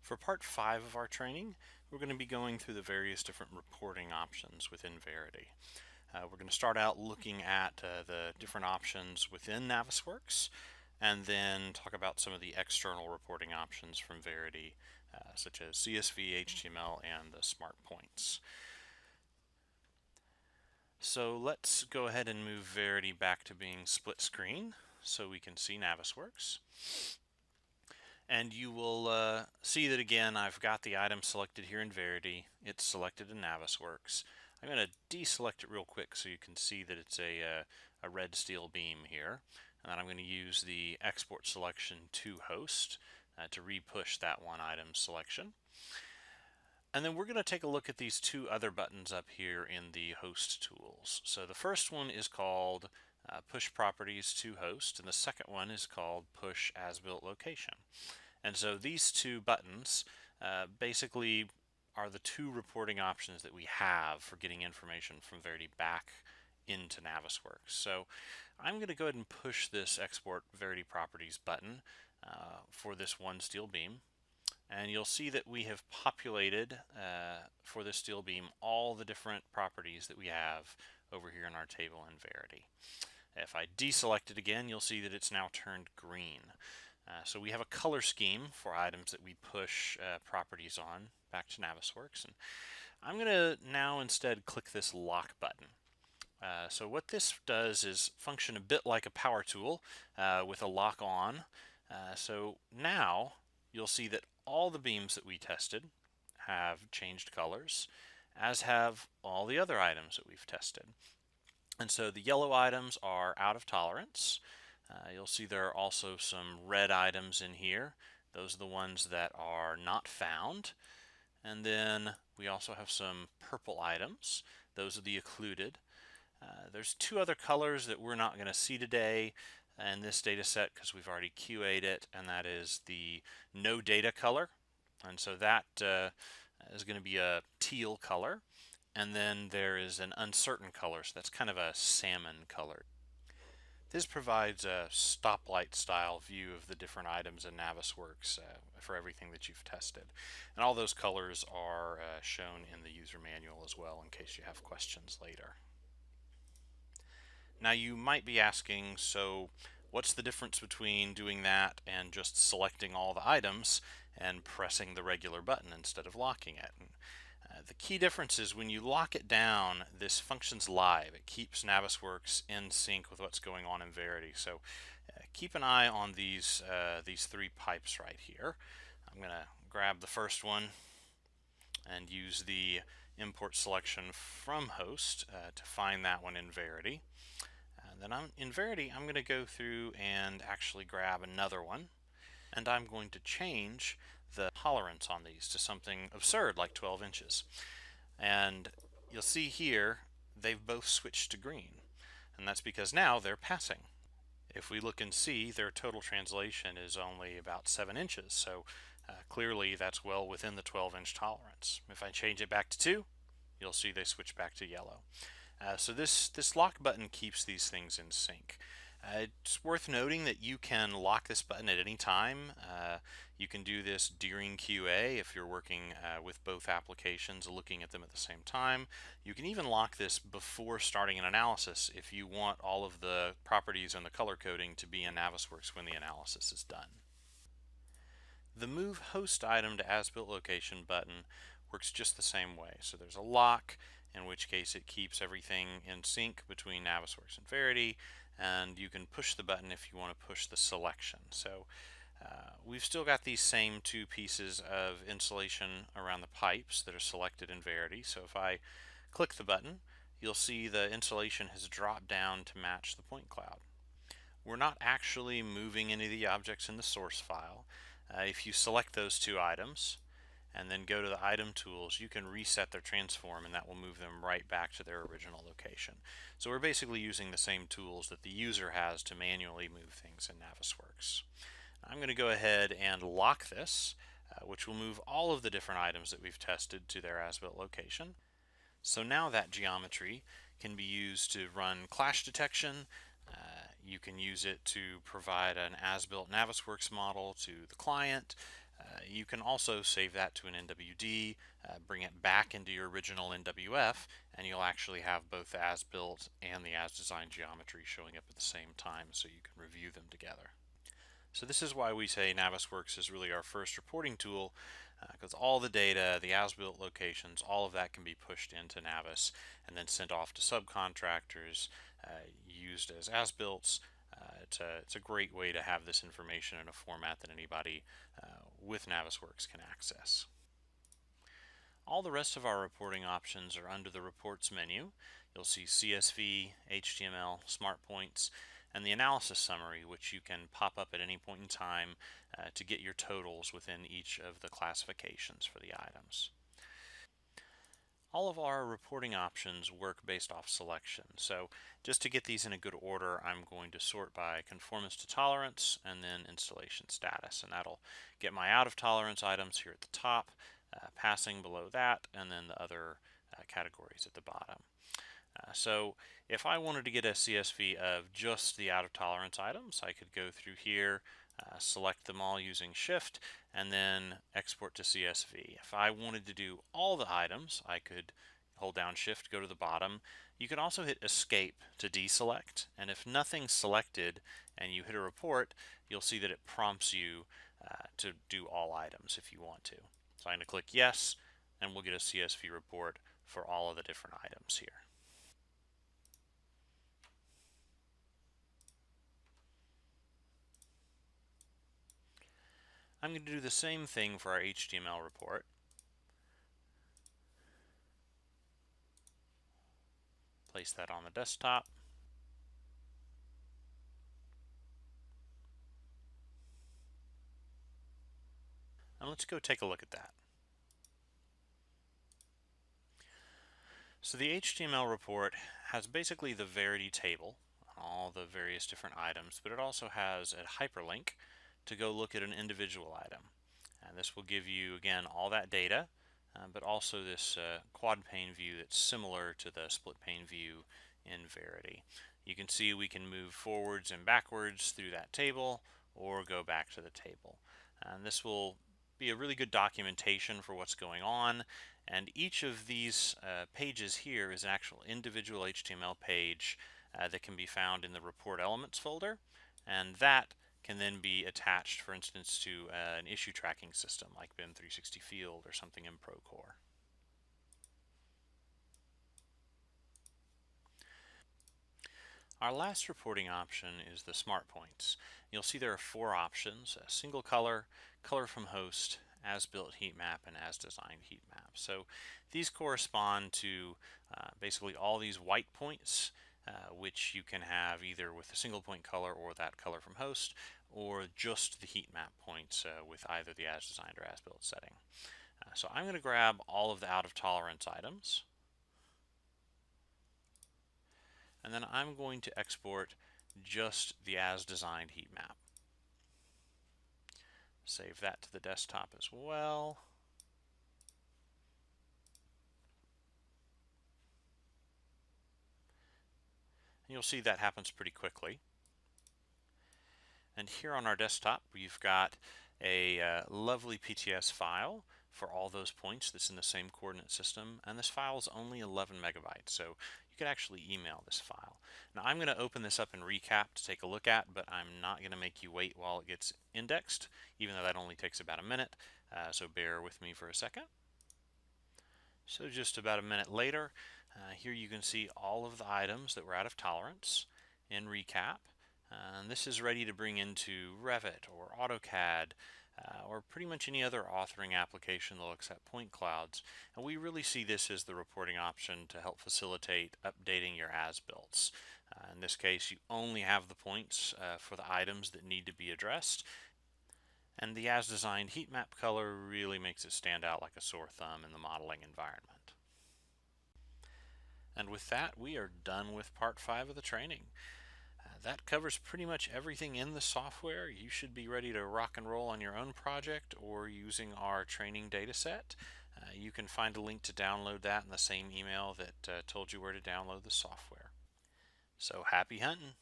For part 5 of our training, we're going to be going through the various different reporting options within Verity. We're going to start out looking at the different options within Navisworks, and then talk about some of the external reporting options from Verity, such as CSV, HTML, and the smart points. So let's go ahead and move Verity back to being split screen so we can see Navisworks. And you will see that again I've got the item selected here in Verity. It's selected in Navisworks. I'm going to deselect it real quick so you can see that it's a red steel beam here. And then I'm going to use the export selection to host to re-push that one item selection. And then we're going to take a look at these two other buttons up here in the host tools. So the first one is called push properties to host, and the second one is called push as built location. And so these two buttons basically are the two reporting options that we have for getting information from Verity back into Navisworks. So I'm going to go ahead and push this export Verity properties button for this one steel beam. And you'll see that we have populated for this steel beam all the different properties that we have over here in our table in Verity. If I deselect it again, you'll see that it's now turned green. So we have a color scheme for items that we push properties on back to Navisworks. And I'm going to now instead click this lock button. So what this does is function a bit like a power tool with a lock on. So now you'll see that all the beams that we tested have changed colors, as have all the other items that we've tested. And so the yellow items are out of tolerance. You'll see there are also some red items in here. Those are the ones that are not found. And then we also have some purple items. Those are the occluded. There's two other colors that we're not going to see today in this data set because we've already QA'd it, and that is the no data color. And so that is going to be a teal color. And then there is an uncertain color, so that's kind of a salmon color. This provides a stoplight style view of the different items in Navisworks for everything that you've tested. And all those colors are shown in the user manual as well in case you have questions later. Now you might be asking, so what's the difference between doing that and just selecting all the items and pressing the regular button instead of locking it? The key difference is when you lock it down, this functions live. It keeps Navisworks in sync with what's going on in Verity. So keep an eye on these three pipes right here. I'm going to grab the first one and use the import selection from host to find that one in Verity. Then in Verity, I'm going to go through and actually grab another one, and I'm going to change the tolerance on these to something absurd like 12 inches. And you'll see here they've both switched to green, and that's because now they're passing. If we look and see, their total translation is only about 7 inches, so clearly that's well within the 12-inch tolerance. If I change it back to 2, you'll see they switch back to yellow. So this lock button keeps these things in sync. It's worth noting that you can lock this button at any time. You can do this during QA if you're working with both applications, looking at them at the same time. You can even lock this before starting an analysis if you want all of the properties and the color coding to be in Navisworks when the analysis is done. The Move Host Item to As-Built Location button works just the same way. So there's a lock, in which case it keeps everything in sync between Navisworks and Verity, and you can push the button if you want to push the selection. So we've still got these same two pieces of insulation around the pipes that are selected in Verity. So if I click the button, you'll see the insulation has dropped down to match the point cloud. We're not actually moving any of the objects in the source file. If you select those two items and then go to the item tools, you can reset their transform, and that will move them right back to their original location. So we're basically using the same tools that the user has to manually move things in Navisworks. I'm going to go ahead and lock this, which will move all of the different items that we've tested to their as-built location. So now that geometry can be used to run clash detection. You can use it to provide an as-built Navisworks model to the client. You can also save that to an NWD, bring it back into your original NWF, and you'll actually have both the as-built and the as-designed geometry showing up at the same time, so you can review them together. So this is why we say Navisworks is really our first reporting tool, because all the data, the as-built locations, all of that can be pushed into Navis and then sent off to subcontractors, used as as-builts. It's a great way to have this information in a format that anybody with Navisworks can access. All the rest of our reporting options are under the Reports menu. You'll see CSV, HTML, Smart Points, and the analysis summary, which you can pop up at any point in time to get your totals within each of the classifications for the items. All of our reporting options work based off selection. So just to get these in a good order, I'm going to sort by conformance to tolerance and then installation status. And that'll get my out of tolerance items here at the top, passing below that, and then the other categories at the bottom. So if I wanted to get a CSV of just the out of tolerance items, I could go through here, select them all using Shift, and then export to CSV. If I wanted to do all the items, I could hold down Shift, go to the bottom. You can also hit Escape to deselect, and if nothing's selected and you hit a report, you'll see that it prompts you to do all items if you want to. So I'm going to click Yes, and we'll get a CSV report for all of the different items here. I'm going to do the same thing for our HTML report. Place that on the desktop. And let's go take a look at that. So the HTML report has basically the Verity table, all the various different items, but it also has a hyperlink to go look at an individual item. And this will give you, again, all that data, but also this quad pane view that's similar to the split pane view in Verity. You can see we can move forwards and backwards through that table or go back to the table. And this will be a really good documentation for what's going on. And each of these pages here is an actual individual HTML page that can be found in the Report Elements folder. And that can then be attached, for instance, to an issue tracking system like BIM 360 Field or something in Procore. Our last reporting option is the Smart Points. You'll see there are 4 options: a single color, color from host, as-built heat map, and as-designed heat map. So these correspond to basically all these white points, which you can have either with a single point color or that color from host, or just the heat map points with either the as-designed or as-built setting. So I'm going to grab all of the out of tolerance items, and then I'm going to export just the as-designed heat map. Save that to the desktop as well. And you'll see that happens pretty quickly. And here on our desktop, we've got a lovely PTS file for all those points that's in the same coordinate system. And this file is only 11 megabytes, so you could actually email this file. Now I'm going to open this up in Recap to take a look at, but I'm not going to make you wait while it gets indexed, even though that only takes about a minute. So bear with me for a second. So just about a minute later, here you can see all of the items that were out of tolerance in Recap. And this is ready to bring into Revit or AutoCAD or pretty much any other authoring application that looks at point clouds. And we really see this as the reporting option to help facilitate updating your as-builts. In this case, you only have the points for the items that need to be addressed. And the as-designed heat map color really makes it stand out like a sore thumb in the modeling environment. And with that, we are done with part 5 of the training. That covers pretty much everything in the software. You should be ready to rock and roll on your own project or using our training data set. You can find a link to download that in the same email that told you where to download the software. So happy hunting!